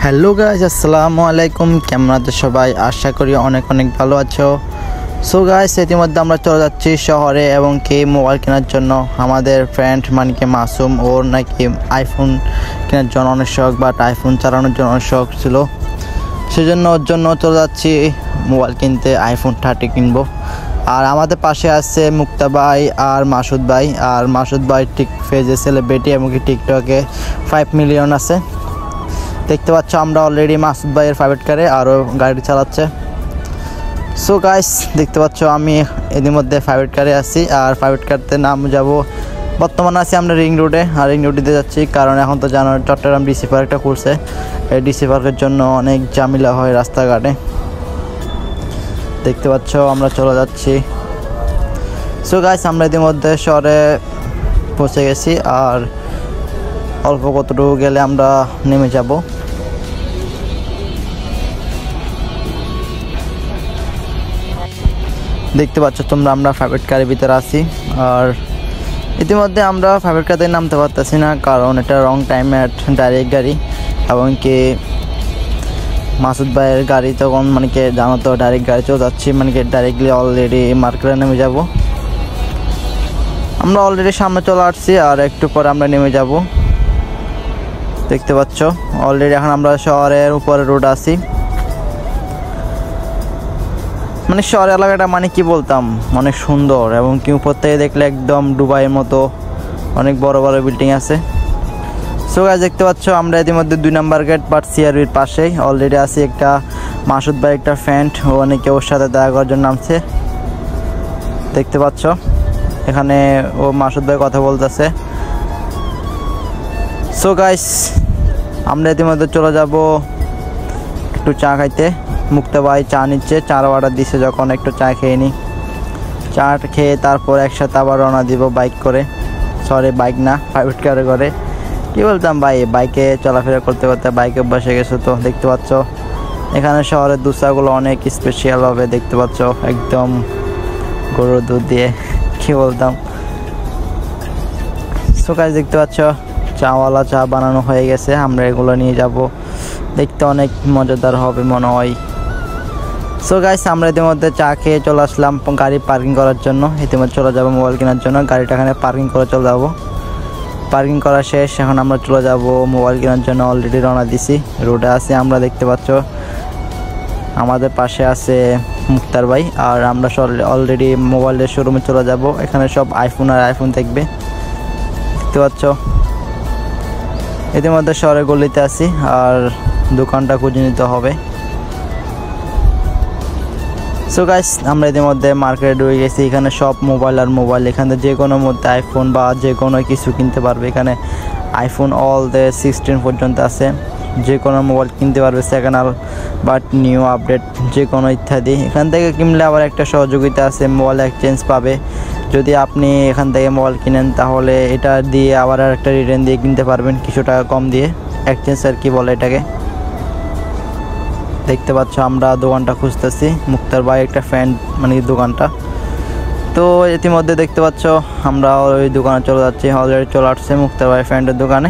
Hello guys, আসসালামু আলাইকুম। কেমন আছো সবাই? আশা করি অনেক অনেক ভালো আছো। সো গাইস, ইতিমধ্যে আমরা চলে যাচ্ছি শহরে এবং কি মোবাইল কেনার জন্য। আমাদের ফ্রেন্ড মানে কি মাসুম, ওর নাকি আইফোন কেনার জন্য অনেক শখ, বাট আইফোন চালানোর জন্য অনেক শখ ছিল। সেজন্য ওর জন্য চলে যাচ্ছি মোবাইল কিনতে, আইফোন 30 কিনবো। আর আমাদের পাশে আছে মুক্তা ভাই আর মাসুদ ভাই। আর মাসুদ ভাই ঠিক ফেজে সেলিব্রিটি এবং কি টিকটকে 5 মিলিয়ন আছে। দেখতে পাচ্ছ আমরা অলরেডি মাসুদ ভাইয়ের প্রাইভেট কারে আরও গাড়ি চালাচ্ছে। সো গাইস, দেখতে পাচ্ছ আমি এর মধ্যে প্রাইভেট কারে আছি। আর প্রাইভেট কারতে নাম যাব, বর্তমানে আছি আমরা রিং রোডে। আর রিং রোডে যাচ্ছি কারণ এখন তো জানো চট্টগ্রাম ডিসি পার্কটা করছে। এই ডিসি পার্কের জন্য অনেক ঝামেলা হয় রাস্তাঘাটে। দেখতে পাচ্ছ আমরা চলে যাচ্ছি। সো গাইস, আমরা ইতিমধ্যে শহরে পৌঁছে গেছি। আর অল্প কতটুকু গেলে আমরা নেমে যাব। দেখতে পাচ্ছ তোমরা আমরা প্রাইভেট কারের ভিতরে আছি। আর ইতিমধ্যে আমরা প্রাইভেট কারে নামতে পারতেছি না কারণ এটা রং টাইমের ডাইরেক্ট গাড়ি। এবং কি মাসুদ ভাইয়ের গাড়ি তখন মানে কি জানো তো ডাইরেক্ট গাড়ি চলে যাচ্ছি, মানে কি ডাইরেক্টলি অলরেডি মার্কেটে নেমে যাব। আমরা অলরেডি সামনে চলে আসছি আর একটু পরে আমরা নেমে যাব। দেখতে পাচ্ছ অলরেডি এখন আমরা শহরের উপরে রোড আছি। মানে শহর এলাকাটা মানে কি বলতাম, অনেক সুন্দর এবং কি উপর থেকে দেখলে একদম দুবাইয়ের মতো অনেক বড় বড় বিল্ডিং আছে। সো গাইস, দেখতে পাচ্ছ আমরা ইতিমধ্যে 2 নম্বর গেট বাট সিআরবির পাশেই অলরেডি আছি। একটা মাসুদ ভাই একটা ফ্রেন্ড, ও অনেকে ওর সাথে দেখা করার জন্য নামছে। দেখতে পাচ্ছ এখানে ও মাসুদ ভাই কথা বলতেছে। সো গাইস, আমরা ইতিমধ্যে চলে যাব একটু চা খাইতে। মুক্তা ভাই চা নিচ্ছে, চার অর্ডার দিচ্ছে। যখন একটু চা খেয়ে নিই, চা খেয়ে তারপর একসাথে আবার রওনা দিব বাইক করে। সরি বাইক না, প্রাইভেট কারে করে। কী বলতাম ভাই, বাইকে চলাফেরা করতে করতে বাইকে বসে গেছো। তো দেখতে পাচ্ছ এখানে শহরের দুসাগুলো অনেক স্পেশাল হবে। দেখতে পাচ্ছ একদম গরুর দুধ দিয়ে, কী বলতাম। সো গাইস, দেখতে পাচ্ছ চাওয়ালা চা বানানো হয়ে গেছে। আমরা এগুলো নিয়ে যাব, দেখতে অনেক মজাদার হবে মনে হয়। সো গাইস, আমরা ইতিমধ্যে চা খেয়ে চলে আসলাম গাড়ি পার্কিং করার জন্য। ইতিমধ্যে চলে যাব মোবাইল কেনার জন্য। গাড়িটা এখানে পার্কিং করে চলে যাব। পার্কিং করা শেষ, এখন আমরা চলে যাব মোবাইল কেনার জন্য। অলরেডি রওনা দিছি, রোডে আছি আমরা। দেখতে পাচ্ছ আমাদের পাশে আছে মুক্তার ভাই। আর আমরা অলরেডি মোবাইলের শোরুমে চলে যাব। এখানে সব আইফোন আর আইফোন দেখবে। দেখতে পাচ্ছ ইতিমধ্যে শহরের গলিতে আছি আর দোকানটা খুঁজে নিতে হবে। সো গাইস, আমরা ইতিমধ্যে মার্কেটে ঢুকে গেছি। এখানে সব মোবাইল আর মোবাইল, এখানে যে কোনো মধ্যে আইফোন বা যে কোনো কিছু কিনতে পারবে। এখানে আইফোন অল দ্য 16 পর্যন্ত আছে। যে কোনো মোবাইল কিনতে পারবে, second hand but new update যে কোনো ইত্যাদি। এখান থেকে কিনলে আবার একটা সহযোগিতা আছে, মোবাইল এক্সচেঞ্জ পাবে। যদি আপনি এখান থেকে মোবাইল কিনেন তাহলে এটা দিয়ে আবার আর একটা রিটার্ন দিয়ে কিনতে পারবেন কিছু টাকা কম দিয়ে। এক্সচেঞ্জ আর কি বলে এটাকে। দেখতে পাচ্ছ আমরা দোকানটা খুঁজতেছি, মুক্তার ভাই একটা ফ্রেন্ড মানে দোকানটা। তো ইতিমধ্যে দেখতে পাচ্ছ আমরা ওই দোকানে চলে যাচ্ছি। অলরেডি চলে আসছে মুক্তার ভাই ফ্রেন্ডের দোকানে।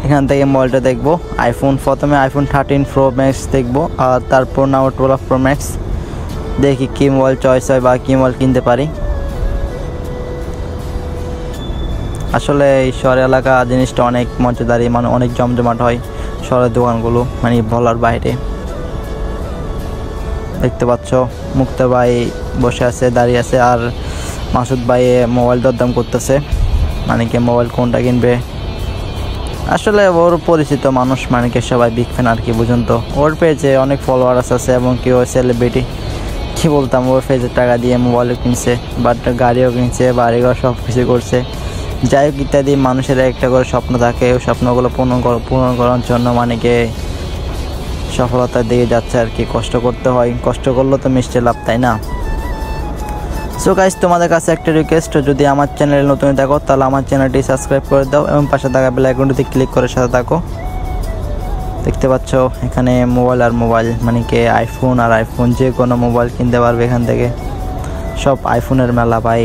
এখান থেকে মোবাইলটা দেখবো। আইফোন, প্রথমে আইফোন 13 প্রো ম্যাক্স দেখবো আর তারপর নাও 12 প্রো ম্যাক্স। দেখি কী মোবাইল চয়েস হয় বা কী মোবাইল কিনতে পারি। আসলে এই শহর এলাকা জিনিসটা অনেক মজাদারি, মানে অনেক জমজমাট হয় শহরের দোকানগুলো, মানে বলার বাইরে। দেখতে পাচ্ছ মুক্তা ভাই বসে আছে, দাঁড়িয়ে আছে। আর মাসুদ ভাই মোবাইল দরদাম করতেছে, মানে কি মোবাইল কোনটা কিনবে। আসলে ওর পরিচিত মানুষ, মানে কি সবাই বিগ ফ্যান আর কি, বুঝুন তো। ওর পেজে অনেক ফলোয়ার্স আছে এবং কি ও সেলিব্রিটি। কী বলতাম, ওর পেজের টাকা দিয়ে মোবাইলও কিনছে, বাট গাড়িও কিনছে, বাড়িঘর সব কিছু করছে। যাই হোক ইত্যাদি, মানুষের একটা করে স্বপ্ন থাকে, ওই স্বপ্নগুলো পূরণ করার জন্য মানে কি সফলতার দিকে যাচ্ছে আর কি। কষ্ট করতে হয়, কষ্ট করলে তো মিষ্টি লাভ, তাই না? সো গাইস, তোমাদের কাছে একটা রিকোয়েস্ট, যদি আমার চ্যানেলে নতুন থাকো তাহলে আমার চ্যানেলটি সাবস্ক্রাইব করে দাও এবং পাশে থাকা বেল আইকনটিতে ক্লিক করে সাথে থাকো। দেখতে পাচ্ছ এখানে মোবাইল আর মোবাইল, মানে কি আইফোন আর আইফোন যে কোনো মোবাইল কিনতে পারবে এখান থেকে। সব আইফোনের মেলা ভাই।